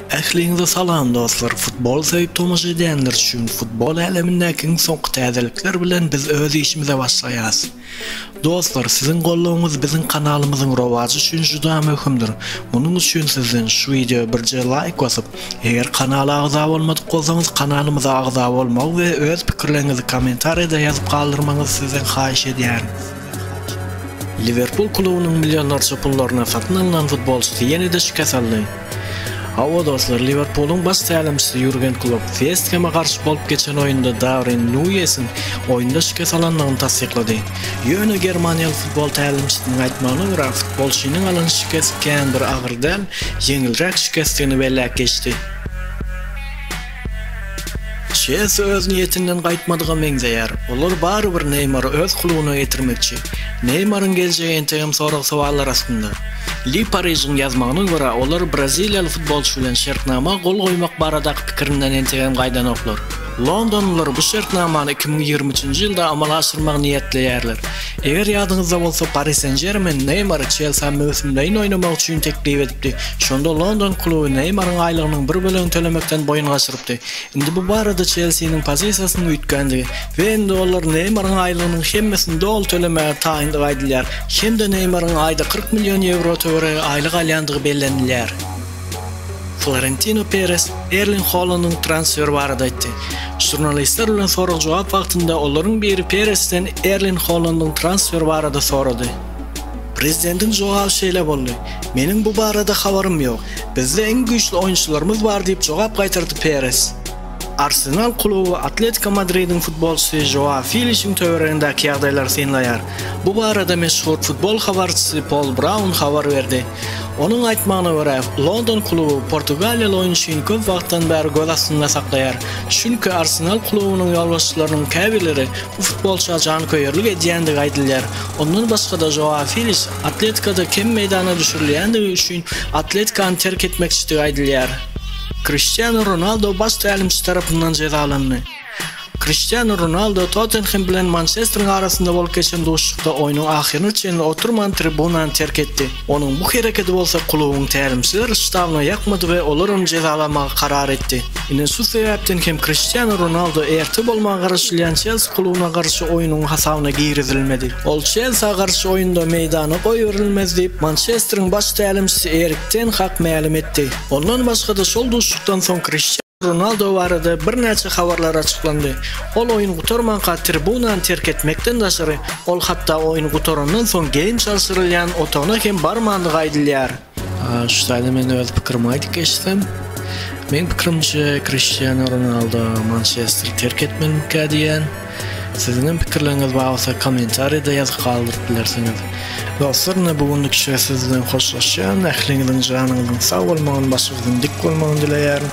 Ähliňize salam dostlar. Futbol sevip tomuş edenler üçin futbol alemindäki soňky täzelikler bilen biz öz işimize başlaýas. Dostlar, sizin golluğunuz bizim kanalımızın rowajy üçin juda möhümdir. Munuň üçin sizden şu videoya birje like basyp, eger kanala agza bolmadyk bolsaňyz kanalymyza agza bolmak we öz pikirlerinizi kommentarda ýazyp galdyrmaňyzy sizden haýyş edýär. Liverpool klubynyň millionlarça pullaryna satyn alynan futbolçysy ýene-de şikast aldy. Hawa dostlar, Liverpool'un baş tälimçisi Jürgen Klopp West Ham'a karşı bolup geçen oyunda Darwin Nunez'in oyunda şikast alanlygyny tasdiklady. Ýöne Germaniýaly futbol tälimçisiniň aýtmagyna görä, futbolçynyň alan şikast bir agyrdan ýeňilrek şikastlygyny belläp geçdi. Chelsea öz niyetinden gaýtmadyga meňzeýär. Olar barybir Neymary öz klubyna getirmekçi. Neymaryň geljegi entegem sorak sowallar aslında. Le Paris'in ýazmagyna görä, olar Braziliýaly futbolçy bilen şertnama gol goýmak baradaky pikirinden entegem gaýdan oklar. Londonlular bu şertnamany 2023-nji ýylda amala aşyrmak niýetlidirler. Eger ýadyňyzda bolsa, Paris Saint-Germain Neymary Chelsea möhümleýin oynamak üçin teklip edipdi. Şonda London kluby Neymaryň aýlygynyň bir bölegi tölemekden boyun gaçyrypdy. Indi bu barada Chelsea'niň pozisiýasyny üýtgendi we endi olar Neymaryň aýlygynyň hemmesini dol tölemäge taýindy gaýdylýar. Hem de Neymaryň aýda 40 million euro töwerege aýlyk alýandygy bellenilýär. Florentino Perez Erling Haaland'ın transfer barada etdi. Jurnalistler bilen sorak jogap wagtynda olaryň biri Perezden Erling Haaland'ın transfer barada sorady. Prezidentin jogaby şeýle boldy: "Meniň bu barada habarym ýok. Bizde en güýçli oýunçylarymyz bar" diýip jogap gaýtardy Perez. Arsenal kluby Atletico Madrid'in futbolçysy Joao Felix'iň töweregindäki ýagdaýlar senlaýar. Bu barada meşhur futbol habarçysy Paul Brown habar berdi. Onun aýtmagyna görä, London kluby Portugaliýaly oýunçyny köp wagtdan bäri göz astynda saklaýar. Çünki Arsenal klubynyň ýolbaşçylarynyň käbileri bu futbolçyga jan köýerlik edýändi gaýdylýar. Ondan başga da Joao Felix Atletico'da kem meýdana düşürilýändigi üçin Atletico'ny terk etmekçi gaýdylýar. Cristiano Ronaldo baş tälimçi tarapyndan cezalandy. Cristiano Ronaldo Tottenham bilen Manchester'ın arasında bolup geçen duşlukda oyunun ahyryny çenli oturman tribunany terk etdi. Onun bu hereketi bolsa klubyň tälimçiler ştabyna ýakmady we olar onu jezalamaga karar etdi. Ine şu sebäpden hem Cristiano Ronaldo erti bolmaga garşylýan Chelsea klubyna garşy oyunyň hasabyna girizilmedi. Ol Chelsea garşy oyunda meýdana goýurilmez diýip Manchester'ın baş tälimçisi Erik ten Hag ma'lum etdi. Ondan başga da şol duşlukdan soň Cristiano Ronaldo barada bir näçe habarlar açyklandy. Ol oyun gutarmanka tribunany terk etmekden daşary, ol hatda oyun gutarandan soň geň çarşyrylýan otoguna hem barmandy gaýdylýar. Şu taýda men öz pikirimi aýdyp geçdim. Men pikirimçe Cristiano Ronaldo Manchester terk etmelikä diýen. Sizin pikirleriniz bolsa kommentarda ýazyp galdyryp bilersiňiz. Dostlar, bugünlük sizden hoşlaşýan, ähliňiziň janyňyzyň sag bolmagyny, başyňyzyň dik bolmagyny dileýär.